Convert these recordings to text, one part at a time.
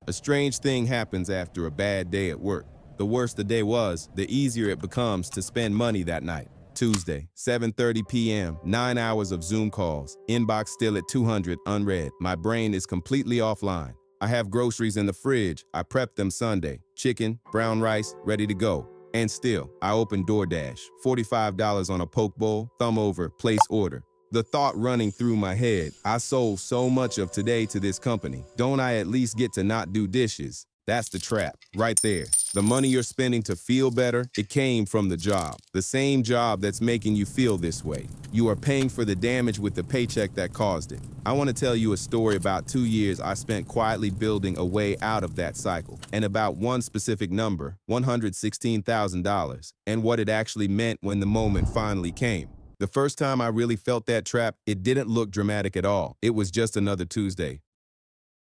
A strange thing happens after a bad day at work. The worse the day was, the easier it becomes to spend money that night. Tuesday, 7:30 p.m., 9 hours of Zoom calls, inbox still at 200 unread. My brain is completely offline. I have groceries in the fridge. I prepped them Sunday. Chicken, brown rice, ready to go. And still, I open DoorDash. $45 on a poke bowl, thumb over, place order. The thought running through my head, I sold so much of today to this company. Don't I at least get to not do dishes? That's the trap, right there. The money you're spending to feel better, it came from the job. The same job that's making you feel this way. You are paying for the damage with the paycheck that caused it. I want to tell you a story about 2 years I spent quietly building a way out of that cycle, and about one specific number, $116,000, and what it actually meant when the moment finally came. The first time I really felt that trap, it didn't look dramatic at all. It was just another Tuesday.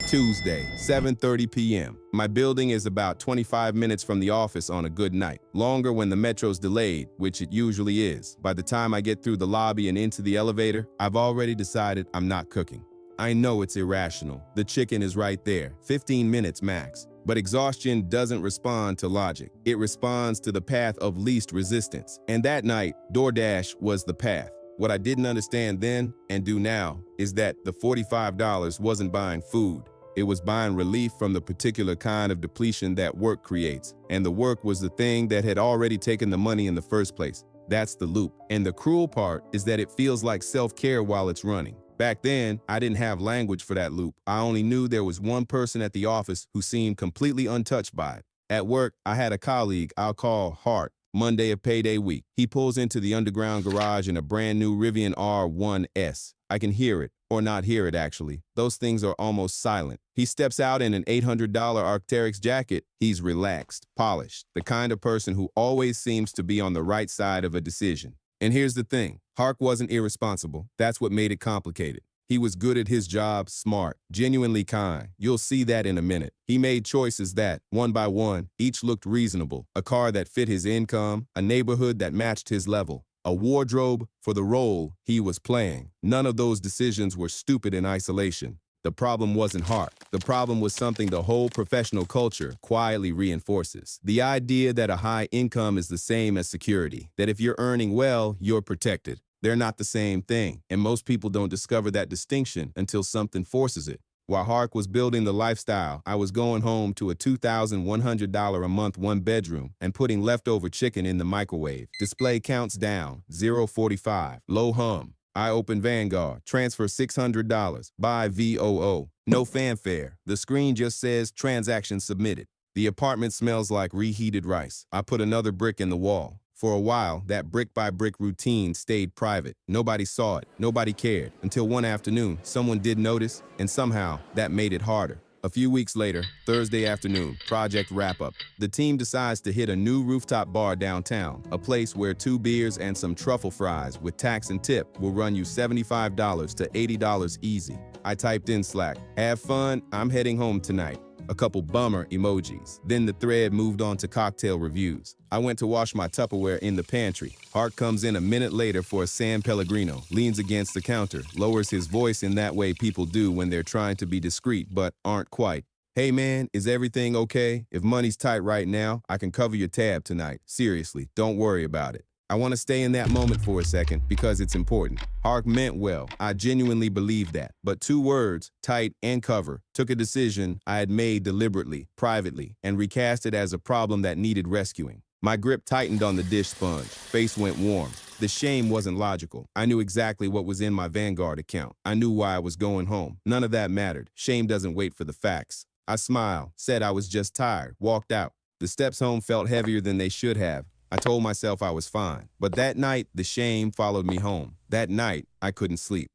Tuesday, 7:30 p.m. My building is about 25 minutes from the office on a good night. Longer when the metro's delayed, which it usually is. By the time I get through the lobby and into the elevator, I've already decided I'm not cooking. I know it's irrational. The chicken is right there, 15 minutes max. But exhaustion doesn't respond to logic. It responds to the path of least resistance. And that night, DoorDash was the path. What I didn't understand then and do now is that the $45 wasn't buying food. It was buying relief from the particular kind of depletion that work creates. And the work was the thing that had already taken the money in the first place. That's the loop. And the cruel part is that it feels like self-care while it's running. Back then, I didn't have language for that loop. I only knew there was one person at the office who seemed completely untouched by it. At work, I had a colleague I'll call Hart. Monday of payday week. He pulls into the underground garage in a brand new Rivian R1S. I can hear it, or not hear it actually. Those things are almost silent. He steps out in an $800 Arc'teryx jacket. He's relaxed, polished, the kind of person who always seems to be on the right side of a decision. And here's the thing, Hark wasn't irresponsible. That's what made it complicated. He was good at his job, smart, genuinely kind. You'll see that in a minute. He made choices that, one by one, each looked reasonable. A car that fit his income, a neighborhood that matched his level, a wardrobe for the role he was playing. None of those decisions were stupid in isolation. The problem wasn't Hark. The problem was something the whole professional culture quietly reinforces. The idea that a high income is the same as security, that if you're earning well, you're protected. They're not the same thing, and most people don't discover that distinction until something forces it. While Hark was building the lifestyle, I was going home to a $2,100 a month one-bedroom and putting leftover chicken in the microwave. Display counts down, 0.45, low hum. I open Vanguard, transfer $600, buy VOO. No fanfare. The screen just says transaction submitted. The apartment smells like reheated rice. I put another brick in the wall. For a while, that brick-by-brick routine stayed private. Nobody saw it, nobody cared, until one afternoon, someone did notice, and somehow, that made it harder. A few weeks later, Thursday afternoon, project wrap-up. The team decides to hit a new rooftop bar downtown, a place where 2 beers and some truffle fries with tax and tip will run you $75 to $80 easy. I typed in Slack, "Have fun, I'm heading home tonight." A couple bummer emojis. Then the thread moved on to cocktail reviews. I went to wash my Tupperware in the pantry. Hart comes in a minute later for a San Pellegrino, leans against the counter, lowers his voice in that way people do when they're trying to be discreet but aren't quite. "Hey man, is everything okay? If money's tight right now, I can cover your tab tonight. Seriously, don't worry about it." I want to stay in that moment for a second because it's important. Hark meant well. I genuinely believe that. But 2 words, tight and cover, took a decision I had made deliberately, privately, and recast it as a problem that needed rescuing. My grip tightened on the dish sponge. Face went warm. The shame wasn't logical. I knew exactly what was in my Vanguard account. I knew why I was going home. None of that mattered. Shame doesn't wait for the facts. I smiled, said I was just tired, walked out. The steps home felt heavier than they should have. I told myself I was fine. But that night, the shame followed me home. That night, I couldn't sleep.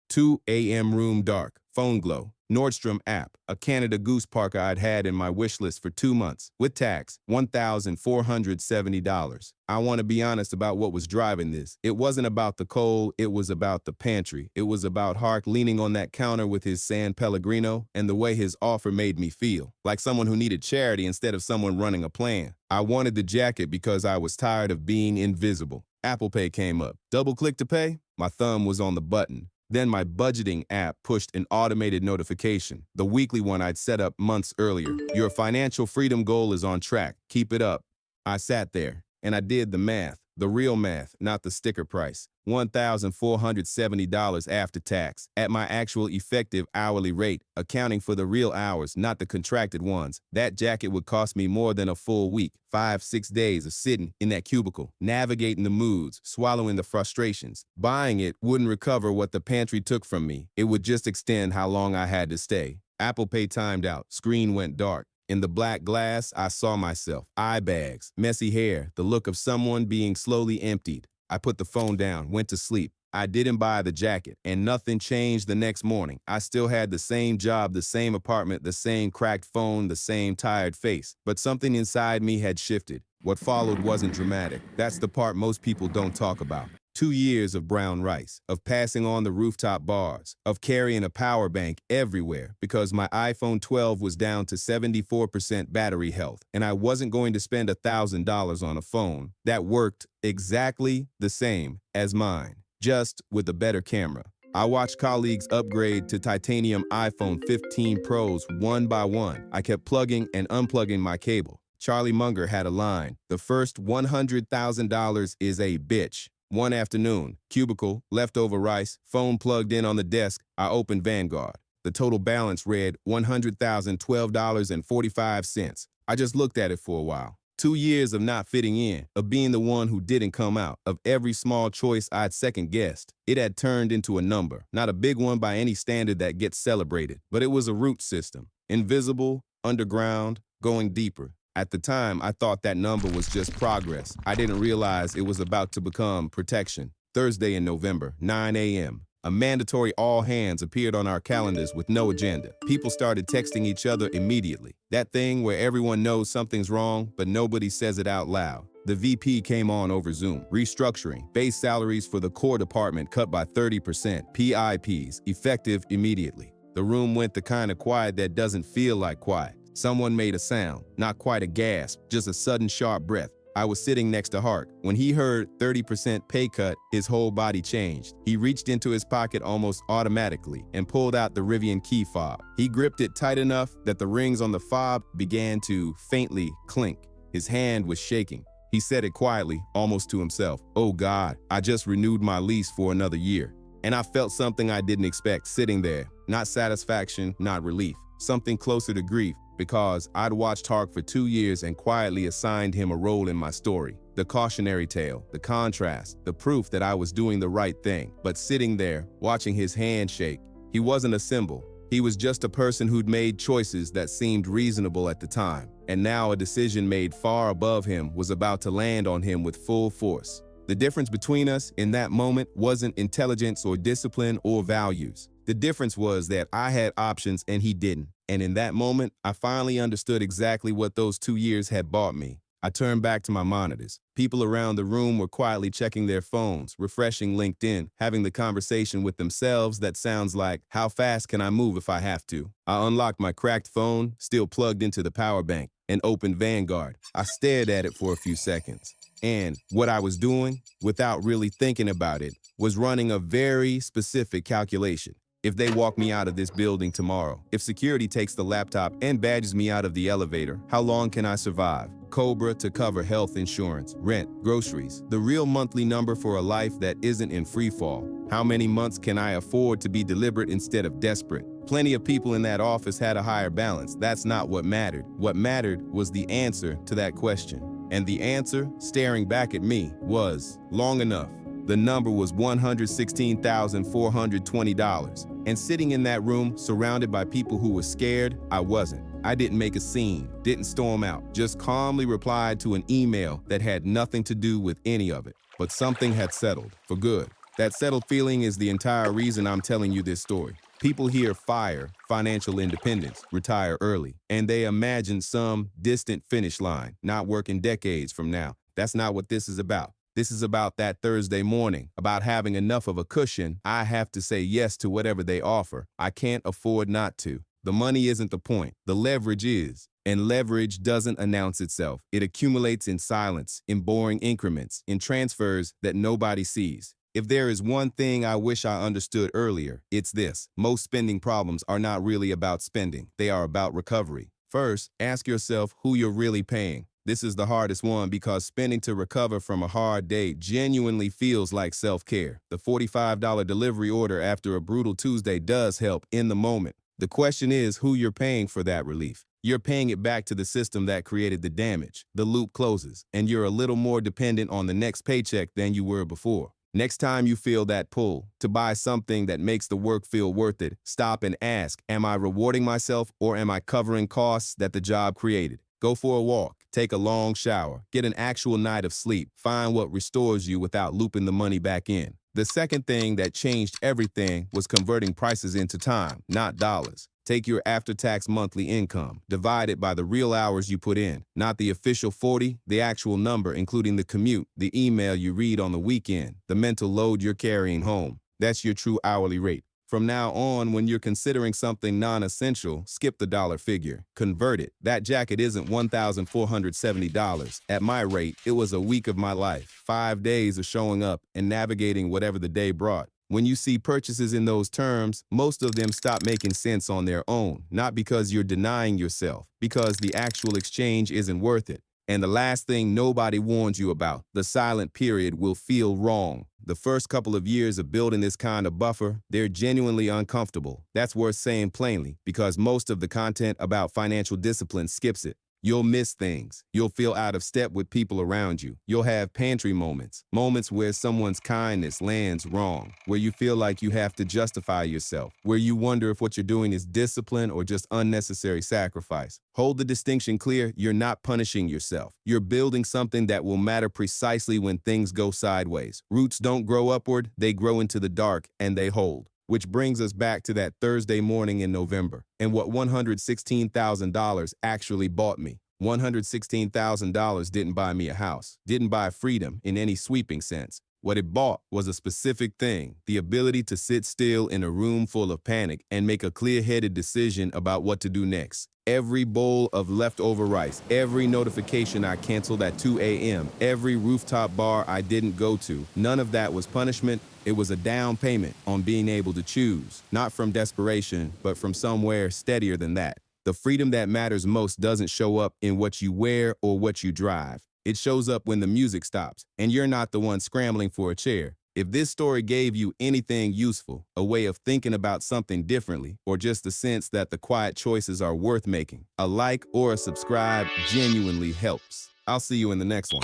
2 a.m. room dark, phone glow, Nordstrom app, a Canada Goose parka I'd had in my wish list for 2 months. With tax, $1,470. I want to be honest about what was driving this. It wasn't about the coal, it was about the pantry. It was about Hark leaning on that counter with his San Pellegrino and the way his offer made me feel. Like someone who needed charity instead of someone running a plan. I wanted the jacket because I was tired of being invisible. Apple Pay came up. Double click to pay? My thumb was on the button. Then my budgeting app pushed an automated notification, the weekly one I'd set up months earlier. Your financial freedom goal is on track. Keep it up. I sat there and I did the math, the real math, not the sticker price. $1,470 after tax at my actual effective hourly rate, accounting for the real hours, not the contracted ones. That jacket would cost me more than a full week, 5-6 days of sitting in that cubicle, navigating the moods, swallowing the frustrations. Buying it wouldn't recover what the pantry took from me. It would just extend how long I had to stay. Apple Pay timed out. Screen went dark. In the black glass, I saw myself. Eye bags, messy hair, the look of someone being slowly emptied. I put the phone down, went to sleep. I didn't buy the jacket, and nothing changed the next morning. I still had the same job, the same apartment, the same cracked phone, the same tired face. But something inside me had shifted. What followed wasn't dramatic. That's the part most people don't talk about. 2 years of brown rice, of passing on the rooftop bars, of carrying a power bank everywhere because my iPhone 12 was down to 74% battery health, and I wasn't going to spend $1,000 on a phone that worked exactly the same as mine, just with a better camera. I watched colleagues upgrade to titanium iPhone 15 Pros one by one. I kept plugging and unplugging my cable. Charlie Munger had a line, "The first $100,000 is a bitch." One afternoon, cubicle, leftover rice, phone plugged in on the desk, I opened Vanguard. The total balance read $100,012.45. I just looked at it for a while. 2 years of not fitting in, of being the one who didn't come out, of every small choice I'd second-guessed. It had turned into a number, not a big one by any standard that gets celebrated, but it was a root system, invisible, underground, going deeper. At the time, I thought that number was just progress. I didn't realize it was about to become protection. Thursday in November, 9 a.m. A mandatory all hands appeared on our calendars with no agenda. People started texting each other immediately. That thing where everyone knows something's wrong, but nobody says it out loud. The VP came on over Zoom. Restructuring. Base salaries for the core department cut by 30%. PIPs, effective immediately. The room went the kind of quiet that doesn't feel like quiet. Someone made a sound, not quite a gasp, just a sudden sharp breath. I was sitting next to Hark. When he heard 30% pay cut, his whole body changed. He reached into his pocket almost automatically and pulled out the Rivian key fob. He gripped it tight enough that the rings on the fob began to faintly clink. His hand was shaking. He said it quietly, almost to himself. "Oh God, I just renewed my lease for another year." And I felt something I didn't expect sitting there. Not satisfaction, not relief. Something closer to grief. Because I'd watched Hark for 2 years and quietly assigned him a role in my story. The cautionary tale, the contrast, the proof that I was doing the right thing. But sitting there, watching his hand shake, he wasn't a symbol. He was just a person who'd made choices that seemed reasonable at the time. And now a decision made far above him was about to land on him with full force. The difference between us in that moment wasn't intelligence or discipline or values. The difference was that I had options and he didn't. And in that moment, I finally understood exactly what those 2 years had bought me. I turned back to my monitors. People around the room were quietly checking their phones, refreshing LinkedIn, having the conversation with themselves that sounds like, "How fast can I move if I have to?" I unlocked my cracked phone, still plugged into the power bank, and opened Vanguard. I stared at it for a few seconds. And what I was doing, without really thinking about it, was running a very specific calculation. If they walk me out of this building tomorrow, if security takes the laptop and badges me out of the elevator, how long can I survive? Cobra to cover health insurance, rent, groceries, the real monthly number for a life that isn't in free fall. How many months can I afford to be deliberate instead of desperate? Plenty of people in that office had a higher balance. That's not what mattered. What mattered was the answer to that question. And the answer, staring back at me, was long enough. The number was $116,420. And sitting in that room, surrounded by people who were scared, I wasn't. I didn't make a scene, didn't storm out, just calmly replied to an email that had nothing to do with any of it. But something had settled, for good. That settled feeling is the entire reason I'm telling you this story. People hear FIRE, financial independence, retire early, and they imagine some distant finish line, not working decades from now. That's not what this is about. This is about that Thursday morning, about having enough of a cushion. I have to say yes to whatever they offer. I can't afford not to. The money isn't the point. The leverage is. And leverage doesn't announce itself. It accumulates in silence, in boring increments, in transfers that nobody sees. If there is one thing I wish I understood earlier, it's this. Most spending problems are not really about spending. They are about recovery. First, ask yourself who you're really paying. This is the hardest one because spending to recover from a hard day genuinely feels like self-care. The $45 delivery order after a brutal Tuesday does help in the moment. The question is who you're paying for that relief. You're paying it back to the system that created the damage. The loop closes, and you're a little more dependent on the next paycheck than you were before. Next time you feel that pull to buy something that makes the work feel worth it, stop and ask, am I rewarding myself or am I covering costs that the job created? Go for a walk, take a long shower, get an actual night of sleep, find what restores you without looping the money back in. The second thing that changed everything was converting prices into time, not dollars. Take your after-tax monthly income, divide it by the real hours you put in, not the official 40, the actual number, including the commute, the email you read on the weekend, the mental load you're carrying home. That's your true hourly rate. From now on, when you're considering something non-essential, skip the dollar figure. Convert it. That jacket isn't $1,470. At my rate, it was a week of my life, 5 days of showing up and navigating whatever the day brought. When you see purchases in those terms, most of them stop making sense on their own, not because you're denying yourself, because the actual exchange isn't worth it. And the last thing nobody warns you about, the silent period will feel wrong. The first couple of years of building this kind of buffer, they're genuinely uncomfortable. That's worth saying plainly, because most of the content about financial discipline skips it. You'll miss things. You'll feel out of step with people around you. You'll have pantry moments, moments where someone's kindness lands wrong, where you feel like you have to justify yourself, where you wonder if what you're doing is discipline or just unnecessary sacrifice. Hold the distinction clear. You're not punishing yourself. You're building something that will matter precisely when things go sideways. Roots don't grow upward, they grow into the dark, and they hold. Which brings us back to that Thursday morning in November and what $116,000 actually bought me. $116,000 didn't buy me a house, didn't buy freedom in any sweeping sense. What it bought was a specific thing, the ability to sit still in a room full of panic and make a clear-headed decision about what to do next. Every bowl of leftover rice, every notification I canceled at 2 a.m., every rooftop bar I didn't go to, none of that was punishment. It was a down payment on being able to choose, not from desperation, but from somewhere steadier than that. The freedom that matters most doesn't show up in what you wear or what you drive. It shows up when the music stops, and you're not the one scrambling for a chair. If this story gave you anything useful, a way of thinking about something differently, or just a sense that the quiet choices are worth making, a like or a subscribe genuinely helps. I'll see you in the next one.